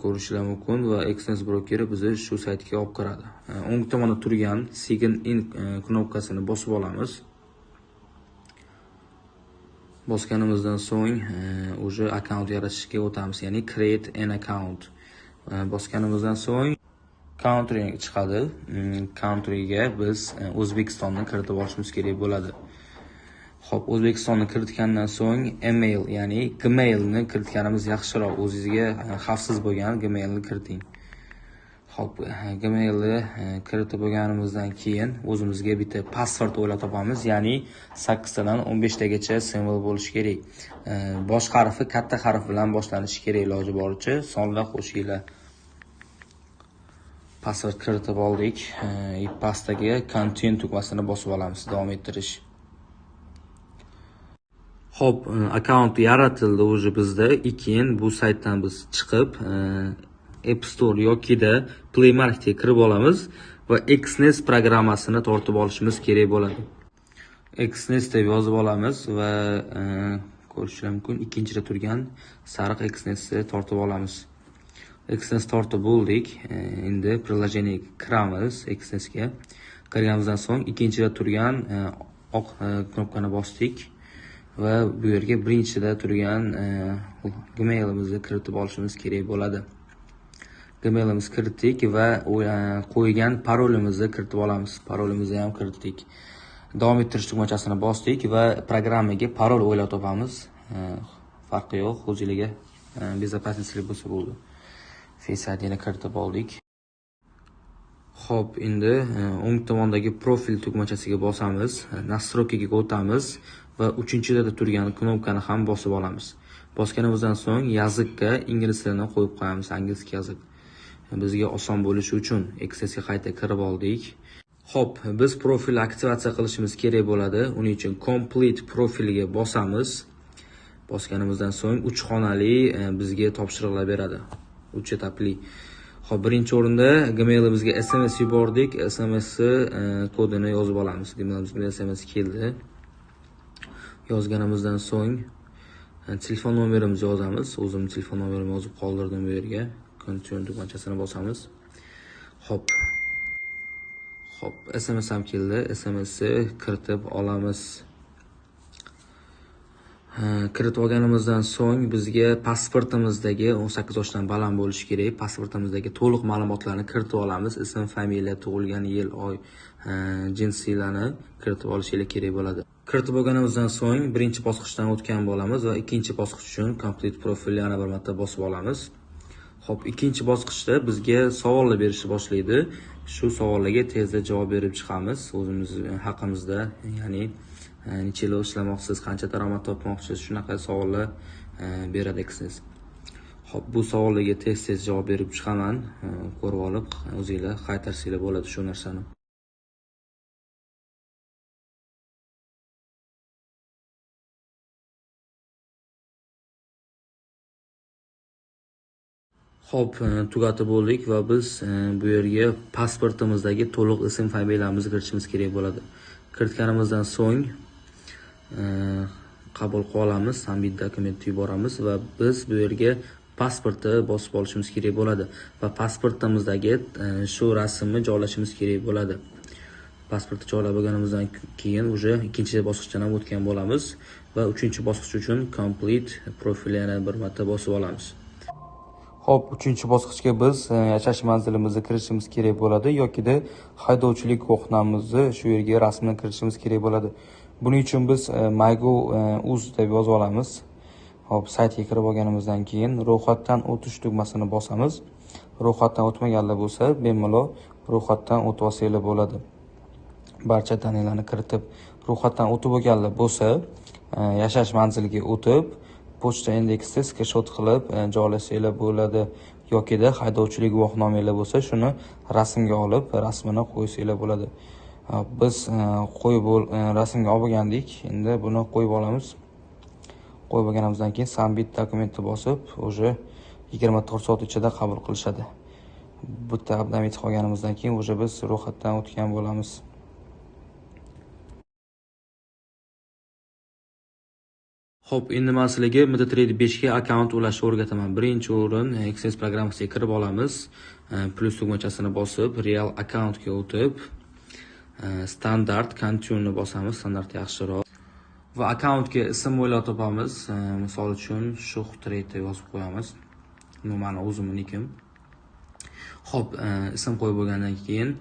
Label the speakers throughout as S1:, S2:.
S1: ko'rishlar mumkin va Exness brokeri bizni shu saytga olib kiradi. O'ng tomonda turgan Sign in knopkasini bosib olamiz. Bosganimizdan so'ng o'sha akkaunt yaratishga o'tamiz, ya'ni create an account. Bosganimizdan so'ng country chiqadi. Countryga biz O'zbekistonni kiritib olishimiz kerak bo'ladi. Xo'p, O'zbekistonni kiritgandan so'ng email, ya'ni Gmailni kiritganimiz yaxshiroq. O'zingizga xavfsiz bo'lgan Gmailni kiriting. Xo'p, Gmailni kiritib bo'lganimizdan keyin o'zimizga bitta password o'ylab topamiz, ya'ni 8 tadan 15 tagacha simvol bo'lishi kerak. Bosh harfi katta harf bilan boshlanishi kerak, iloji boricha sonlar qo'shinglar. Password kiritib oldik. Pastdagi continue tugmasini bosib olamiz, davom ettirish. Xo'p, akkaunt yaratildi o'zi bizda. Keyin bu saytdan biz chiqib App Store yokida Play Marketga kirib olamiz va Exness programmasini tortib olishimiz kerak bo'ladi. Exness deb yozib olamiz va ko'rishingiz mumkin, ikkinchida turgan sariq Exnessni tortib olamiz. Exness tortib bo'ldik. Endi приложениеga kiramiz. Exnessga kirganimizdan so'ng ikkinchida turgan oq knopkani bosdik va bu yerga birinchida turgan Gmailimizni kiritib olishimiz kerak bo'ladi. Gmailimizni kiritdik va qo'ygan parolimizni kiritib olamiz. Parolimizni ham kiritdik. Davom ettirish tugmachasini bosdik va programmaga parol o'ylab topamiz. Farqi yo'q, o'zingizga безопасность bo'lsa bo'ldi. Face ID'ni kiritib oldik. Xo'p, endi o'ng tomondagi profil tugmachasiga bosamiz, настройкаga o'tamiz va 3-da turgan knopkani ham bosib olamiz. Bosganimizdan so'ng yozikka ingliz tilini qo'yib qo'yamiz, angliski yoziq. Bizga oson bo'lishi uchun Exnessga qayta kirib oldik. Xo'p, biz profil aktivatsiya qilishimiz kerak bo'ladi. Uning uchun complete profilga bosamiz. Bosganimizdan so'ng 3 xonali bizga topshiriqlar beradi. 3 etapli. Xo'p, birinchi o'rinda Gmail'imizga SMS yubordik. SMS kodini yozib olamiz. Gmail'imizga SMS keldi. Yozganimizdan so'ng telefon nomerimizni yozamiz. O'zimning telefon nomerimni yozib qoldirdim bu yerga. Continue tugmachasini bosamiz. Xo'p, SMS ham keldi. SMSni kiritib olamiz. Kiritib olganimizdan so'ng bizga pasportimizdagi 18 yoshdan baland bo'lishi kerak. Pasportimizdagi to'liq ma'lumotlarni kiritib olamiz. Ism, familiya, tug'ilgan yil, oy, jinsiylarni kiritib olishingiz kerak bo'ladi. Kiritib olganimizdan so'ng birinchi bosqichdan o'tgan bo'lamiz va ikkinchi bosqich uchun complete profilni yana bir marta bosib olamiz. Xo'p, ikkinchi bosqichda bizga savollar berishni boshlaydi. Shu savollarga tezda javob berib chiqamiz o'zimiz haqimizda, ya'ni necha yil ishlamoqchisiz, qancha daromad topmoqchisiz, shunaqa savollar beradi Exness. Xo'p, bu savollarga tez javob berib chiqaman. Ko'rib olib, o'zingizlar qaytarsanglar bo'ladi shu narsani. Xo'p, tugatib bo'ldik va biz bu yerga pasportimizdagi to'liq ism, familiyamizni kiritishimiz kerak bo'ladi. Kiritganimizdan so'ng qabul qilamiz, submit dokumentni yuboramiz va biz bu yerga pasportni bosib olishimiz kerak bo'ladi va pasportimizdagi shu rasmni joylashimiz kerak bo'ladi. Pasportni joylab olganimizdan keyin o'sha ikkinchi bosqichdan ham o'tgan bo'lamiz va 3-bosqich uchun complete profilni yana bir marta bosib olamiz. Xo'p, 3-bosqichga biz yashash manzilimizni kiritishimiz kerak bo'ladi yokida haydovchilik guvohnomamizni shu yerga rasmini kiritishimiz kerak bo'ladi. Buning uchun biz MyGo.uz deb yozib olamiz. Xo'p, saytga kirib olganimizdan keyin ro'yxatdan o'tish tugmasini bosamiz. Ro'yxatdan o'tmaganlar bo'lsa, bemalol ro'yxatdan o'tib olsanglar bo'ladi. Barcha daniylarni kiritib, ro'yxatdan o'tib olganlar bo'lsa, yashash manziliga o'tib, pochta indeksda screenshot qilib joylashinglar bo'ladi. Yokida haydovchilik guvohnomangiz bo'lsa, shuni rasmga olib, rasmini qo'ysanglar bo'ladi. Biz rasmga olib olgandik. Endi buni qo'yib olamiz. Qo'yib olganimizdan keyin submit dokumentni bosib, o'sha 24 soat ichida qabul qilishadi. Bitta update qilganimizdan keyin o'sha biz ro'yxatdan o'tgan bo'lamiz. Xo'p, endi man sizlarga MetaTrader 5 ga akkaunt ulashni o'rgataman. Birinchi o'rin XS programmasiga kirib olamiz. Plus tugmachasini bosib, real akkauntga o'tib, standart continue'ni bosamiz. Standart yaxshiroq. Va akkauntga ism o'ylab topamiz. Misol uchun Shox Trade yozib qo'yamiz. Bu meni o'zimnikim. Xo'p, ism qo'yib bo'lgandan keyin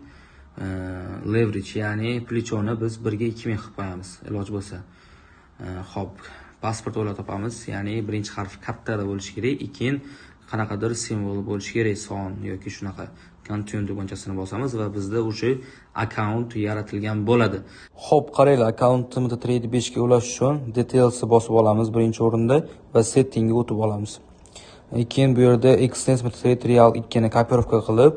S1: leverage, ya'ni plichoni biz 1 ga 2000 qilib qo'yamiz, iloj bo'lsa. Xo'p, pasport o'ylab topamiz, ya'ni birinchi harf kattada bo'lishi kerak, keyin qanaqadir simvol bo'lishi kerak, son yoki shunaqa. Continue tugmachasini bosamiz va bizda o'sha akkaunt yaratilgan bo'ladi. Xo'p, qaranglar, akkauntni MetaTrader 5 ga ulash uchun details bosib olamiz birinchi o'rinda va settingga o'tib olamiz. Keyin bu yerda XNS MetaTrader Real 2 ni kopirovka qilib,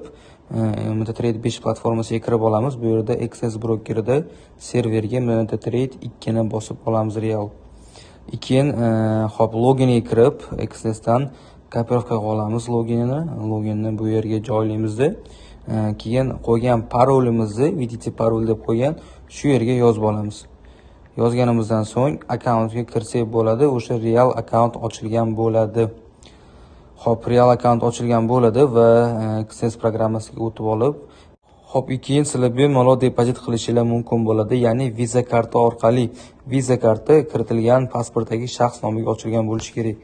S1: MetaTrader 5 platformasiga kirib olamiz. Bu yerda XS brokerida serverga MetaTrader 2 ni bosib olamiz Real. Keyin hop loginga kirib, XS dan kopirovka qilib olamiz loginni bu yerga joylaymiz-da. Keyin qo'ygan parolimizni, vidite parol deb qo'ygan, shu yerga yozib olamiz. Yozganimizdan so'ng akkauntga kirsak bo'ladi, o'sha real akkaunt ochilgan bo'ladi. Hop, real akkaunt ochilgan bo'ladi va XS programmasiga o'tib olib, hop, keyin sizlar bemalol depozit qilishingiz mumkin bo'ladi, ya'ni Visa karta orqali. Visa karta kiritilgan pasportdagi shaxs nomiga ochilgan bo'lishi kerak.